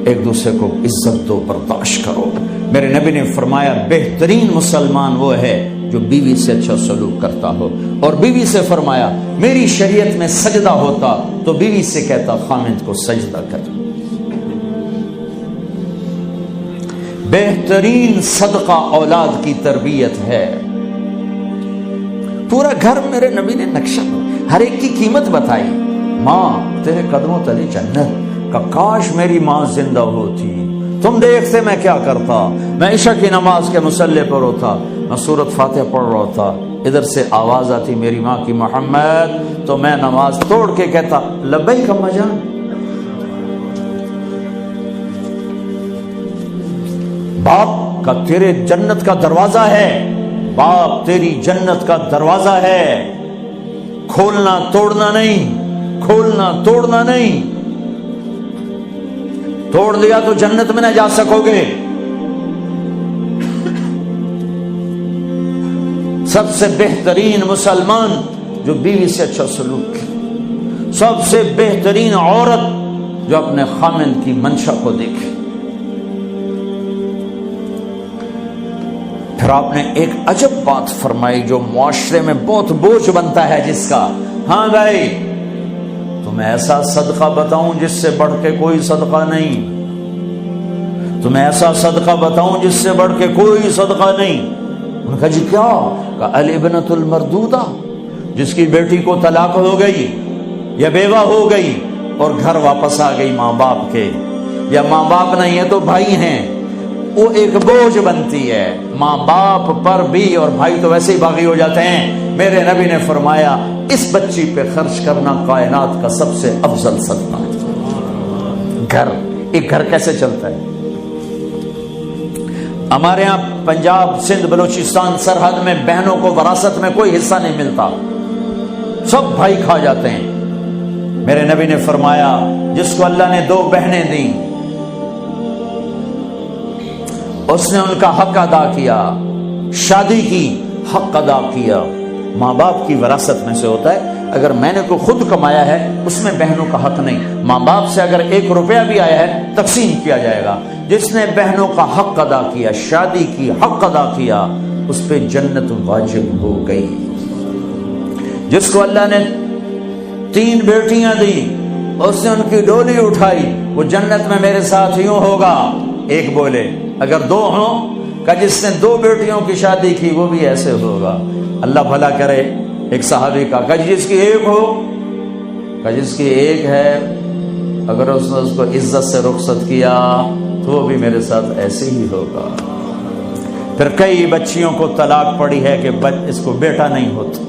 ایک دوسرے کو عزت دو، برداشت کرو۔ میرے نبی نے فرمایا بہترین مسلمان وہ ہے جو بیوی سے اچھا سلوک کرتا ہو، اور بیوی سے فرمایا میری شریعت میں سجدہ ہوتا تو بیوی سے کہتا خامند کو سجدہ کر۔ بہترین صدقہ اولاد کی تربیت ہے۔ پورا گھر میرے نبی نے نقشہ، ہر ایک کی قیمت بتائی۔ ماں تیرے قدموں تلے جنت، کا کاش میری ماں زندہ ہوتی، تم دیکھتے میں کیا کرتا، میں عشاء کی نماز کے مصلی پر ہوتا، میں سورۃ فاتحہ پڑھ رہا تھا، ادھر سے آواز آتی میری ماں کی محمد، تو میں نماز توڑ کے کہتا لبیک اماں جان۔ باپ کا تیرے جنت کا دروازہ ہے، باپ تیری جنت کا دروازہ ہے، کھولنا توڑنا نہیں، کھولنا توڑنا نہیں، توڑ دیا تو جنت میں نہ جا سکو گے۔ سب سے بہترین مسلمان جو بیوی سے اچھا سلوک کرے، سب سے بہترین عورت جو اپنے خامند کی منشا کو دیکھے۔ پھر آپ نے ایک عجب بات فرمائی جو معاشرے میں بہت بوجھ بنتا ہے جس کا، ہاں بھائی تمہیں ایسا صدقہ بتاؤں جس سے بڑھ کے کوئی صدقہ نہیں، تمہیں ایسا صدقہ بتاؤں جس سے بڑھ کے کوئی صدقہ نہیں۔ انہوں نے کہا جی کیا؟ کہا الابنۃ المردودہ، جس کی بیٹی کو طلاق ہو گئی یا بیوہ ہو گئی اور گھر واپس آ گئی ماں باپ کے، یا ماں باپ نہیں ہے تو بھائی ہیں، وہ ایک بوجھ بنتی ہے ماں باپ پر بھی، اور بھائی تو ویسے ہی باغی ہو جاتے ہیں۔ میرے نبی نے فرمایا اس بچی پہ خرچ کرنا کائنات کا سب سے افضل صدقہ ہے۔ گھر، ایک گھر کیسے چلتا ہے؟ ہمارے ہاں پنجاب سندھ بلوچستان سرحد میں بہنوں کو وراثت میں کوئی حصہ نہیں ملتا، سب بھائی کھا جاتے ہیں۔ میرے نبی نے فرمایا جس کو اللہ نے 2 بہنیں دیں اس نے ان کا حق ادا کیا، شادی کی حق ادا کیا۔ ماں باپ کی وراثت میں سے ہوتا ہے، اگر میں نے کوئی خود کمایا ہے اس میں بہنوں کا حق نہیں، ماں باپ سے اگر 1 روپیہ بھی آیا ہے تقسیم کیا جائے گا۔ جس نے بہنوں کا حق ادا کیا، شادی کی حق ادا کیا، اس پہ جنت واجب ہو گئی۔ جس کو اللہ نے 3 بیٹیاں دی، اس نے ان کی ڈولی اٹھائی، وہ جنت میں میرے ساتھ یوں ہوگا۔ ایک بولے اگر 2 ہوں، کہ جس نے 2 بیٹیوں کی شادی کی وہ بھی ایسے ہوگا۔ اللہ بھلا کرے۔ ایک صحابی کا کہ جس کی 1 ہو، کہ جس کی 1 ہے، اگر اس نے اس کو عزت سے رخصت کیا تو وہ بھی میرے ساتھ ایسے ہی ہوگا۔ پھر کئی بچیوں کو طلاق پڑی ہے کہ اس کو بیٹا نہیں ہوتا۔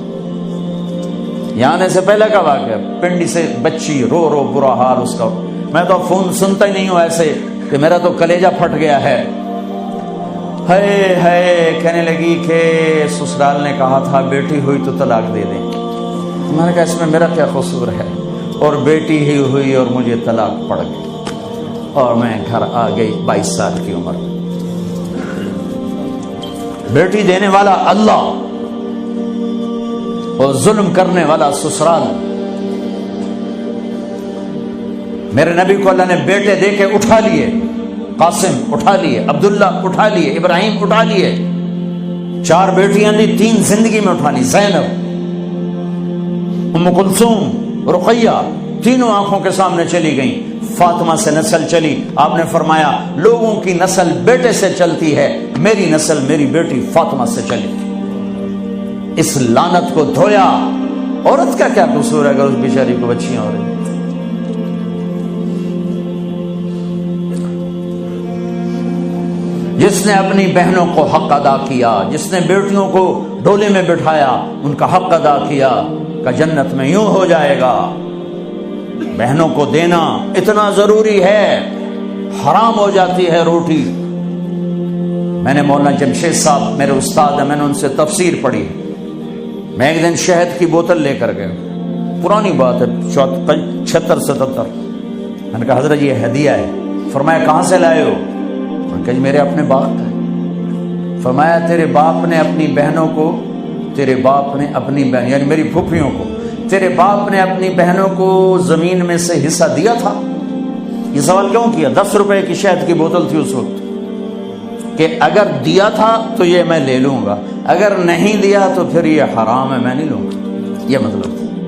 یہاں آنے سے پہلے کا واقعہ، پنڈی سے بچی رو رو برا حال اس کا، میں تو فون سنتا ہی نہیں ہوں ایسے کہ میرا تو کلیجہ پھٹ گیا ہے۔ ہے کہنے لگی کہ سسرال نے کہا تھا بیٹی ہوئی تو طلاق دے دیں۔ میں نے کہا اس میں میرا کیا قصور ہے، اور بیٹی ہی ہوئی اور مجھے طلاق پڑ گئی، اور میں گھر آ گئی 22 سال کی عمر میں۔ بیٹی دینے والا اللہ اور ظلم کرنے والا سسرال۔ میرے نبی کو اللہ نے بیٹے دے کے اٹھا لیے، قاسم اٹھا لیے، عبداللہ اٹھا لیے، ابراہیم اٹھا لیے، 4 بیٹیاں دی، 3 زندگی میں اٹھا لی، زینب، ام کلثوم، رقیہ، تینوں آنکھوں کے سامنے چلی گئیں۔ فاطمہ سے نسل چلی، آپ نے فرمایا لوگوں کی نسل بیٹے سے چلتی ہے، میری نسل میری بیٹی فاطمہ سے چلی۔ اس لعنت کو دھویا۔ عورت کا کیا قصور ہے اگر اس بیچاری کو بچیاں ہو رہی؟ جس نے اپنی بہنوں کو حق ادا کیا، جس نے بیٹیوں کو ڈولے میں بٹھایا، ان کا حق ادا کیا، کہ جنت میں یوں ہو جائے گا۔ بہنوں کو دینا اتنا ضروری ہے، حرام ہو جاتی ہے روٹی۔ میں نے مولانا جمشید صاحب میرے استاد ہیں، میں نے ان سے تفسیر پڑھی۔ میں ایک دن شہد کی بوتل لے کر گیا، پرانی بات ہے 76-77۔ میں نے کہا حضرت یہ ہدیہ ہے۔ فرمایا کہاں سے لائے ہو؟ کہ میرے اپنے باپ ہے۔ فرمایا تیرے باپ نے اپنی بہنوں کو، تیرے باپ نے اپنی بہن یعنی میری پھوپھیوں کو، تیرے باپ نے اپنی بہنوں کو زمین میں سے حصہ دیا تھا؟ یہ سوال کیوں کیا؟ 10 روپے کی شہد کی بوتل تھی اس وقت، کہ اگر دیا تھا تو یہ میں لے لوں گا، اگر نہیں دیا تو پھر یہ حرام ہے، میں نہیں لوں گا، یہ مطلب تھا۔